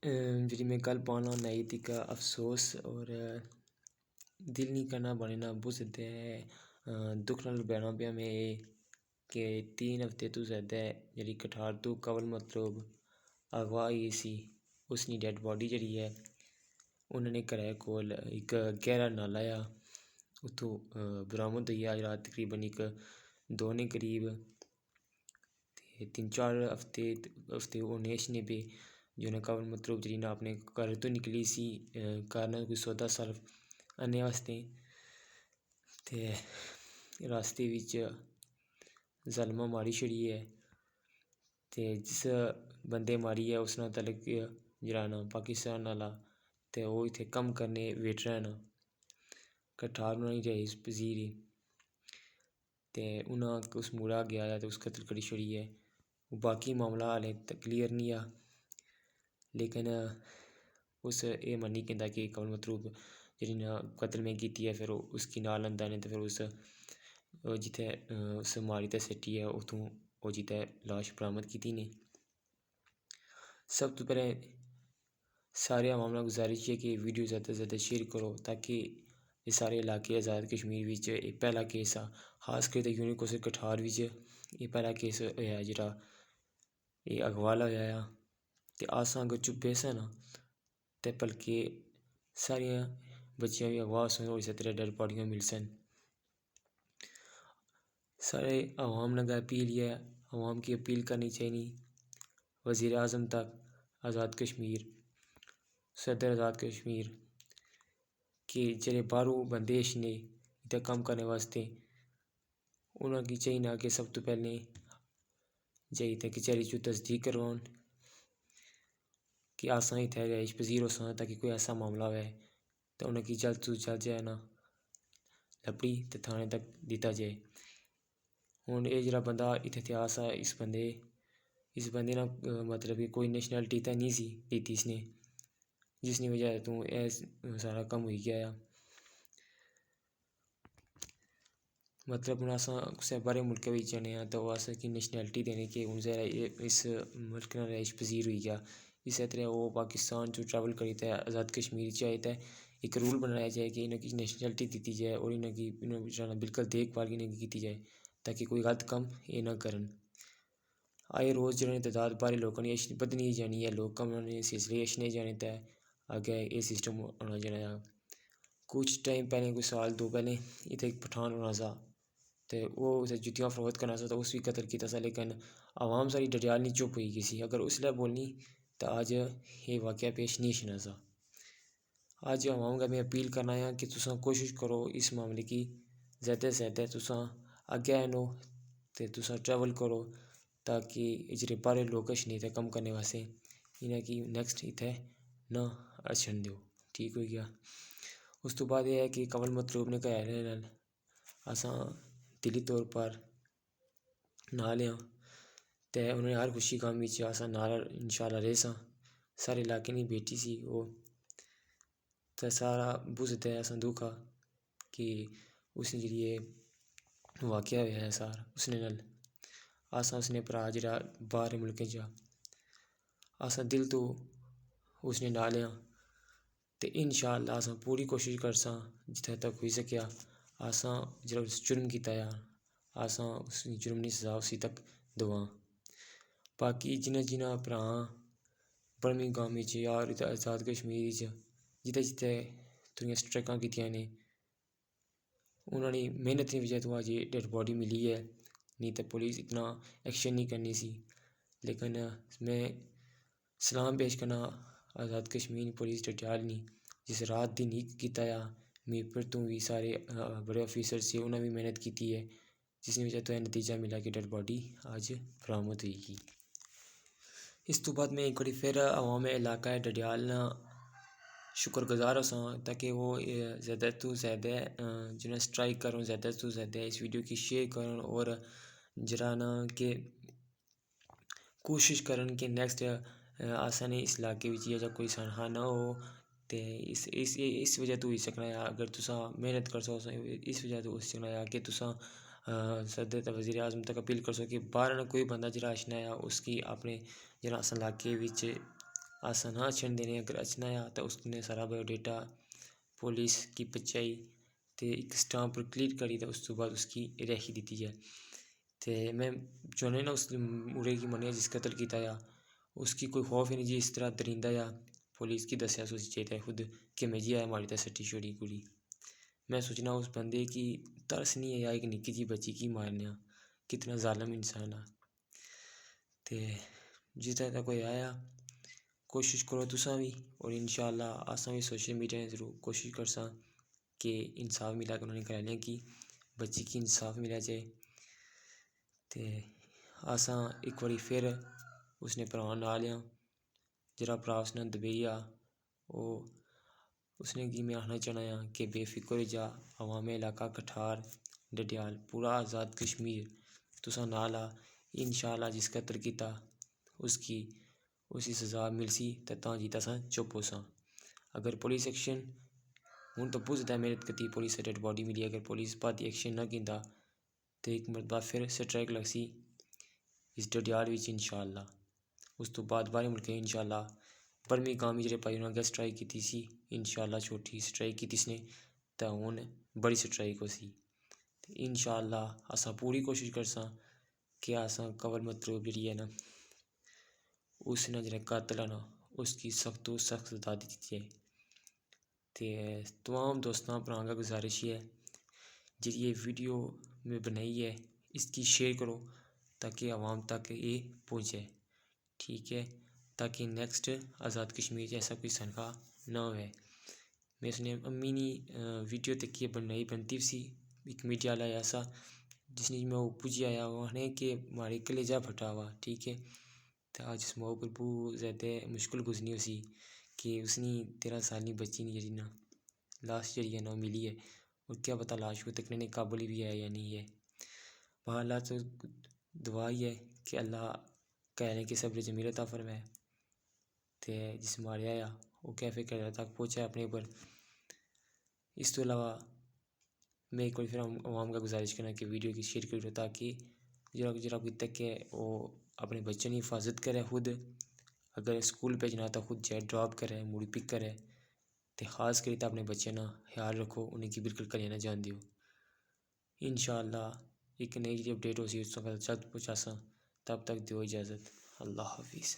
जी मैं कल पाना नैतिक अफसोस और दिल नहीं करना बनना बुझद दुख नाल बयाना पिया मैं कि 3 हफ्ते तो ज़्यादा जी कठार तो कवल मतलब अगवा होई सी उसकी डैड बॉडी जी है उन्होंने घरै कोल एक गहरा नाला आ उत्थों बरामद होई अज रात तकरीबन एक 2 ने करीब ते 3-4 हफ्ते होने छने पे जिन्हें कवल मतलब जी अपने घर तो निकली सी कारण कोई सौदा साल आने वास्ते ते रास्ते विच ज़लमा मारी छड़ी है ते जिस बंदे मारी है उसना तलक जेह्ड़ा ना पाकिस्तान आह्ला ते ओह् इत्थै कम्म करने वेटर न कठार नुहाड़ी रईस पजीर ही ते उन्हें उस मुड़ा गया ते उस कत्ल करी छोड़ी है बाकी मामला हाले तक क्लियर नहीं आ लेकिन उस ये मन्नी कहता कि कवल मतलूब जी कत्ल में की है फिर उसकी नाल अंदा ने तो फिर उस जिथे उस मारी ते सिटी है उत्थों वो जिते लाश बरामद की ने सब तो पहले सारे अवाम गुजारिश है कि वीडियो ज़्यादा से ज़्यादा शेयर करो ताकि ये सारे इलाके आज़ाद कश्मीर विच ये पहला केस आ खास कर यूनिक कोस कठार विच ये पहला केस होया जेह्ड़ा ये अगवा आह्ला होया ते अस अगर चुप्पे स ना ते बल्कि सारियां बच्चियां भी अगवा होई सकदे डेड बॉडियां मिलसन सारे अवाम ने अपील है अवाम की अपील करनी चाहिए वज़ीर आज़म तक आज़ाद कश्मीर सदर आज़ाद कश्मीर कि जेह्ड़े बाह्रों बंदे इच्छने इत्थै कम्म करने वास्ते उ'नेंगी चाहिए कि सब तो पैह्लें जाइयै इत्थै कचैह्री च तसदीक करवान कि अस इत्थै रहाइश पजीर होसां ताकि कोई ऐसा मामला होऐ तो उ'नेंगी जल्द तो जल्द जो है ना लब्भी ते थाने तक दित्ता जाए हून एह् जेह्ड़ा बंदा इत्थै थेआ सा इस बंदे ने मतलब कि कोई नेशनैलिटी ते नहीं सी दित्ती इसने जिसनी वजह तो एह् सारा कम्म होई गया मतलब हून अस कुसै बाह्रे मुल्कै बिच्च जन्ने आं तो अस कि नेशनैलिटी देने कि हून इस मुल्क ने रहाइश पजीर होई गेआ इस्सै तरह ओह् पाकिस्तान च ट्रैवल करी ते आज़ाद कश्मीर च आए ते इक रूल बनाया जाए कि इ'नेंगी नेशनैलिटी दित्ती जाए और इ'नेंगी बिल्कुल देखभाल इ'नेंगी कीती जाए ताकि कोई गलत कम्म एह् ना करन आए रोज़ जेह्ड़ी तदाद बाह्रे लोकां दी बधनी जानी ऐ लोक कमाने सिलसिले अच्छने जाने ते अग्गें एह् सिस्टम होना चाहिदा कुछ टाइम पैह्लें कोई साल दो पैह्लें इत्थै इक पठान होना सा ते ओह् उसे जुत्तियां फरोख्त करना सा तो उस भी कत्ल कीता सा लेकिन आवाम सारी डडयाल नहीं चुप होई गेई सी अगर उसलै बोलनी तो अज्ज एह् वाकया पेश नहीं छना सा अज्ज आवाम गी में अपील करना आं कि तुस कोशिश करो इस मामले की ज़्यादा से ज़्यादा तुस अग्गें आनो ते तुस ट्रैवल करो ताकि जेह्ड़े बाह्रे लोक अच्छने इत्थै कम्म करने वास्ते इ'नेंगी नैक्सट इत्थै ना अच्छन देओ ठीक होई गेआ उस तो बाद एह् है कि कवल मतलूब ने घरै आह्लें नाल असां दिली तौर पर नाल आं ते उ'नें हर खुशी गम बिच्च अस नाल इंशाल्लाह रेह् सां सारे इलाके दी बेटी सी ओह् ते सारा बुझदा ऐ असें दुक्ख आ कि उसने जेह्ड़ी एह् वाकया होएआ ऐ सारा उसने नाल अस उसने भ्राऽ जेह्ड़ा बाह्र मुल्कें च अस दिल तो उसने नाल आं ते इंशाल्लाह अस पूरी कोशिश करसां जित्थै तक होई सकेआ असां जेह्ड़ा उस जुर्म कीता ऐ असां उस जुर्म दी सज़ा उसी तक दवां बाकी जिन्ना भ्राऽ बर्मिंघम बिच्च यार आज़ाद कश्मीर च जित्थै जित्थै तुंदियां स्ट्राइकां कीतियां ने उन्होंने मेहनत दी वजह तो अज्ज डेड बॉडी मिली है नहीं तो पुलिस इतना एक्शन नहीं करनी सी लेकिन में सलाम पेश करना आज़ाद कश्मीर पुलिस डडयाल नी जिस रात दिन एक कीता आ मीर पर तू भी सारे बड़े ऑफिसर से उन्हें भी मेहनत की है जिसकी वजह तो यह नतीजा मिला कि डेड बॉडी अज बरामद हुई इस तो बाद में एक बारी फिर अवाम इलाका डडयाल ना शुक्रगुजार हो ताकि वो ज़्यादा तो ज़्यादा जिन्हें स्ट्राइक करो ज़्यादा तो ज़्यादा इस वीडियो की शेयर करो और जरा ना कि कोशिश करन कि नैक्सट आसानी इस इलाके बिच जां कोई सनखाना हो ते इस वजह तो होई सकना है अगर तुस मेहनत करसो इस वजह तो होई सकना है कि तुस सदर ते वज़ीर आज़म तक अपील करसो कि बाहर कोई बंदा जेह्ड़ा अच्छना है उसकी अपने जेह्ड़ा अस इलाके बिच आसा ना अचन देने, अगर अचना आया तो उसने सारा बायोडेटा पुलिस की पचाई तो एक स्टांप पर क्लिक करी तो उस तो बाद उसकी रिहाई दी है। तो मैं चाहने ना उस मुड़े की मने जिस कतल किया या उसकी कोई खौफ ही नहीं जी, इस तरह दरिंदा या पुलिस की दसिया उसी चेता है खुद कि मैं जी आया मारी तो सट्टी छोड़ी कुड़ी। मैं सोचना उस बंदे की तरस नहीं है या एक निक्की जी बच्ची की मारने, कितना जालिम इंसान आ। ते जिस तरह का कोई आया कोशिश करो तुसा भी, और इंशाल्लाह आसा भी सोशल मीडिया जरूर कोशिश करसा कि इंसाफ मिला उन्होंने घरैआह्लें की, बच्ची की इंसाफ मिला जाए। ते आसा एक बारी फिर उसने भ्रा नाल आं, जेह्ड़ा भ्रा उसने दबेई आ ओह् उसने गी मैं आखना चाहना आं कि बेफिक्र होई जा, अवामे इलाका कठार डडियाल पूरा आज़ाद कश्मीर तुसा नाल आ। इंशाल्लाह जिस कतल कीता उसकी उसी सज़ा मिलसी ते तां जी तसां चुप होसां। अगर पुलिस एक्शन हूँ तो पुछदा मेहनत कीती पुलिस डेड बॉडी मिली, अगर पुलिस बाद एक्शन ना कीता तो एक मरतबा फिर स्ट्राइक लगसी इस डडियाल विच इंशाल्लाह। उस तो बाद बाहरे मुल्कें इंशाल्लाह बर्मिंघम जेह्ड़े भाई उन्होंने स्ट्राइक कीती सी, इंशाल्लाह छोटी स्ट्राइक कीती इसने ते हून बड़ी स्ट्राइक होसी। इंशाल्लाह असां पूरी कोशिश करसां कि असां कवल मतलब जेह्ड़ी है ना उसने जेह्ड़ा कातल है ना उसकी सख्त तो सख्त सज़ा दी जाए। ते तमाम दोस्तां भ्राएं का गुजारिश है जी ये वीडियो में बनाई है इसकी शेयर करो ताकि आवाम तक ये पहुँचे, ठीक है, ताकि नेक्स्ट आज़ाद कश्मीर ऐसा कोई सनका ना होवे। मैं उसने अम्मी नी वीडियो तक बनाई बनती सी एक मीडिया वाला ऐसा जिसने मैं वो पुजी आया वो आखने कि हमारे कलेजा फटा हुआ, ठीक है। तो आज उस माओ पर बहुत ज़्यादा मुश्किल गुजरनी उसी कि उसने 13 साल की बच्ची नहीं जी ना लाश जी है ना मिली है, और क्या पता लाश को तकने काबुल भी है या नहीं है। वहाँ अल्लाह तो दुआ ही है कि अल्लाह कहने के सब्र जमील अता फरमाए ते जिस मारेआ या वो कैफे कर तक पहुँचा अपने ऊपर। इस तो अलावा मैं एक बार फिर आवाम का गुजारिश करना कि वीडियो की शेयर करो ताकि जरा कोई तक है वो अपने बच्चों की हिफाजत करे खुद, अगर स्कूल भेजना तो खुद जाए ड्रॉप करे मुड़ी पिक करे, तो खास करियै अपने बच्चों का ख्याल रखो उन्हें बिल्कुल घरें ना जान दियो। इंशाल्लाह एक नई अपडेट हो सी उस तक जल्द पहुँचासा, तब तक दो इजाज़त, अल्लाह हाफिज़।